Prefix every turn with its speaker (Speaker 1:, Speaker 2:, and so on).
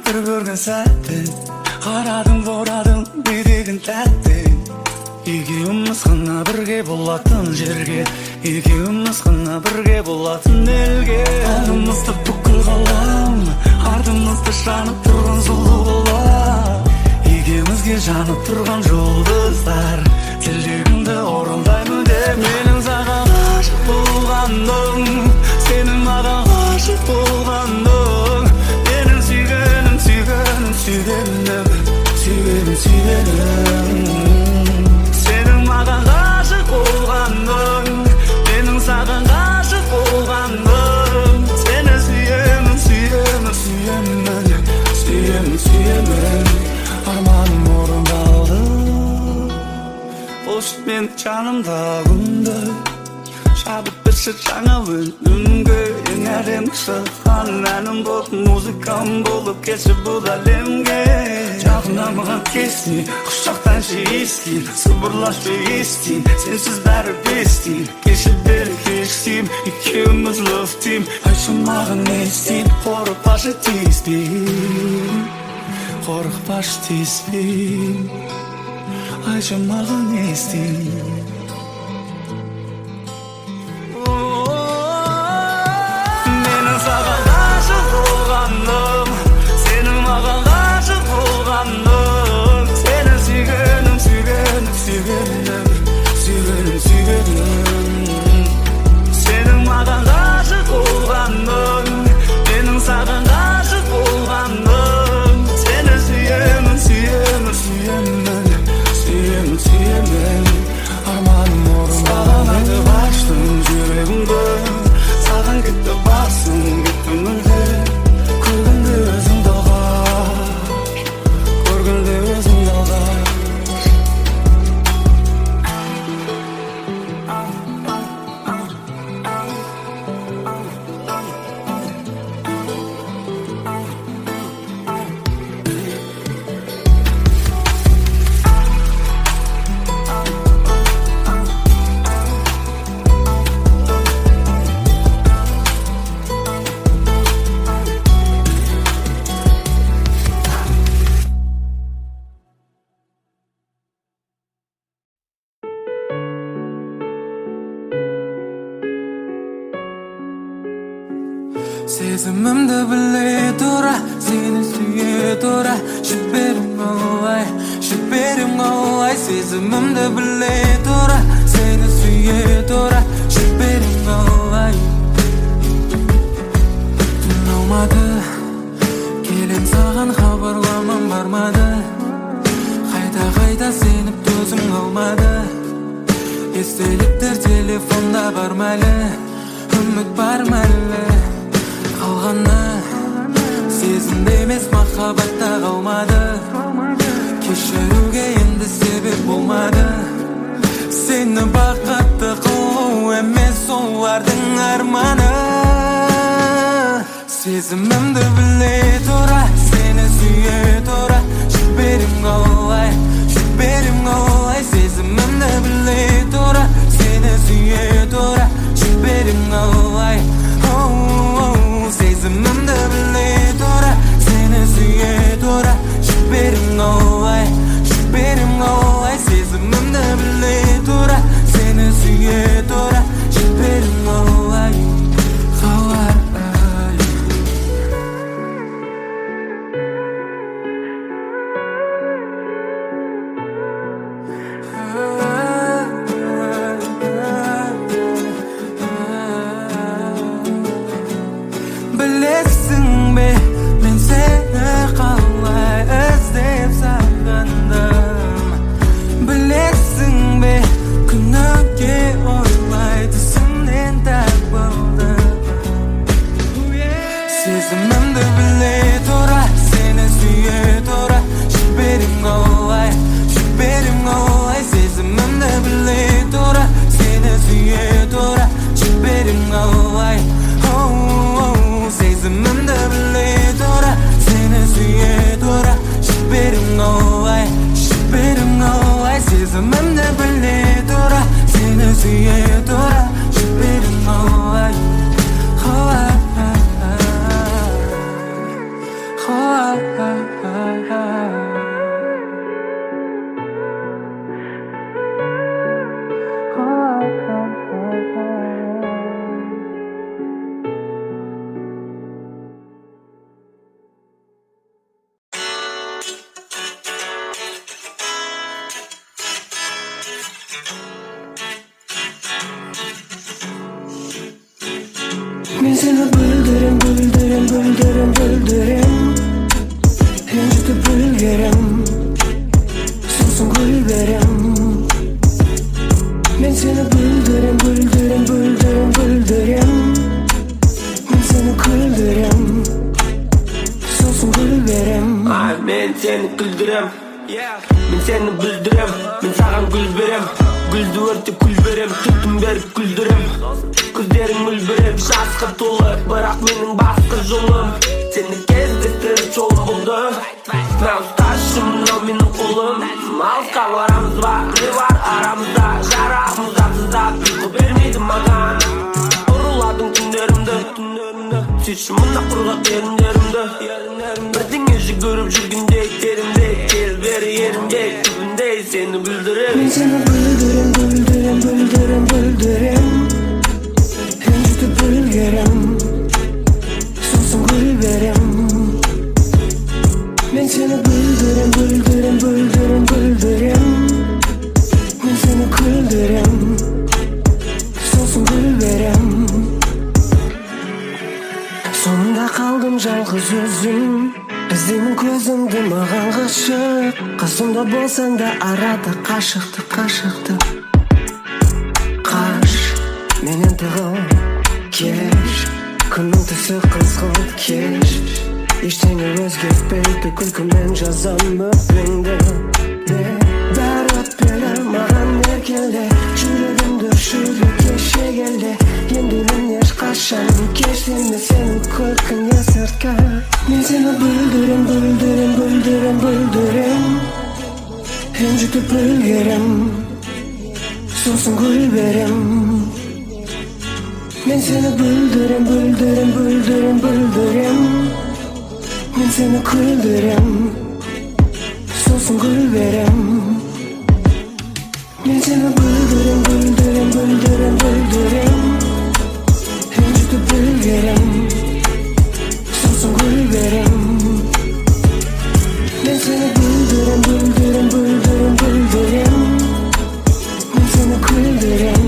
Speaker 1: бір көрген сәтте қарадың борадың бүйрегін тәтті. Екеуміз ғана бірге болатын жерге, екеуміз ғана бірге болатын елге. Алдымызды бүкіл ғалам, артымызды жанып тұрған сұлу бала. Екеумізге жанып тұрған жұлдыздар, тілегімді орындаймын деп. Менің саған ғашық болғаным, сенің маған ғашық болғаның. Менің сүйгенім, сүйгенім, сүйгенім, сүйгенім, сүйгенім. Сенің маған ғашық болғаның, менің саған ғашық болғаным. Сені сүйемін, сүйемін, сүйемін, сүйемін, сүйемін. Арманым орындалды, қош мен жанымда күнді. Шабыт берші жаңа өнімге, ең әдемі шыққан әнім болып, музыкам болып келші бұл әлемге. Жақында маған келсін, құшақтаншы естейін, сыбырласпай естейін, сенсіз бәрі бестейін. Келші бері кештейін, екеуміз лөфтейін. Айтшы маған не істейін, қорықпашы тиіспейін, қорықпашы тиіспейін. Айтшы маған не істейін. Саған ғашық болғаным, сенің маған ғашық болғаның. Сені сүйгенім, сүйгенім, сүйгенім, сүйгенім, сүйгенім. Сенің маған ғашық болғаның, менің саған ғашық болғаным. Сені сүйемін, сүйемін, сүйемін, сүйемін, сүйемін. Арманым орындалды, айтып аштым жүрегімді. Саған кетті басым, кетті мүлде. Көргенде өзіңді алғаш, көргенде өзіңді алғаш.
Speaker 2: Сезімімді біле тұра, сені сүйе тұра. Шүберім олай, шүберім олай. Сезімімді біле тұра, сені сүйе тұра. Шүберім олай. Түн аумады, келем саған хабарламам бармады. Қайта сеніп төзім қалмады. Естеліктер телефонда бар мәлі, үміт бар мәлі. Қалғаны сезімде емес, махаббатта қалмады. Кешіруге енді себеп болмады. Сені бақытты қылу емес олардың арманы. Сезімімді біле тұра, сені сүйе тұра. Жіберем қалай, жіберем қалай. Сезімімді біле тұра, сені сүйе тұра. Жіберем қалай. Сезімімді біле тұра, сені сүйе тұра. Жіберем қалай, жіберем қалай. Сезімімді біле тұра, сені сүйе тұра. Жіберем қалай, қалай.
Speaker 3: Men seni bildirim, bildirim, bildirim, bildirim Incitip ulgerim So'sin gulberim Men seni bildirim, bildirim, bildirim, bildirim Men seni güldürem So'sin gulberim
Speaker 4: Ay men seni güldürem Men seni bildirem Men sagan gül berem Güldü örtüp gül berem Tütüm berip güldürem Gözlerim mülberep şaşkı to'la Biroq mening boshqa yo'lim Seni kezdirib cho'lim bo'ldi Men ustashim mınau mening qo'lim Mavqal oramiz va ne var aramizda Jaramiz azizlab uyqu bermaydi magan Urlading tunlarimda Sechim bundoq qurg'oq yerinlarimda Birdingizni ko'rib yurgandek terimdek Kel beri yerimdek tubindek seni bildirib
Speaker 3: Men seni bildirim, bildirim, bildirim, bildirim Incitip ulgerim So'sin gulberim Men seni bildirim, bildirim, bildirim, bildirim Men seni güldürem So'sin gulberim Sonunda kaldım жалғыз өзüm İzlemin gözümde mağan g'ashiq Qasımda bo'lsan da arada qashiqdi Qash Menen tig'im Kesh Kunning tusi qizg'in kesh Echtanga o'zgartmaydi kulkimdan yozam o'pingda Bari o'tpeli ma'an erkinli Yuragimda shunga keshigeldi Endi men hech qachon Keshdimmi seni kulkin yasirtga Men seni bildirim, bildirim, bildirim, bildirim Incitip ulgerim So'sin gulberim Men seni bildirim, bildirim, bildirim, bildirim Men seni güldürem So'sin gulberim Men seni bildirim, bildirim, bildirim, bildirim Incitip ulgerim So'sin gulberim Men seni bildirim, bildirim, bildirim, bildirim Men seni güldürem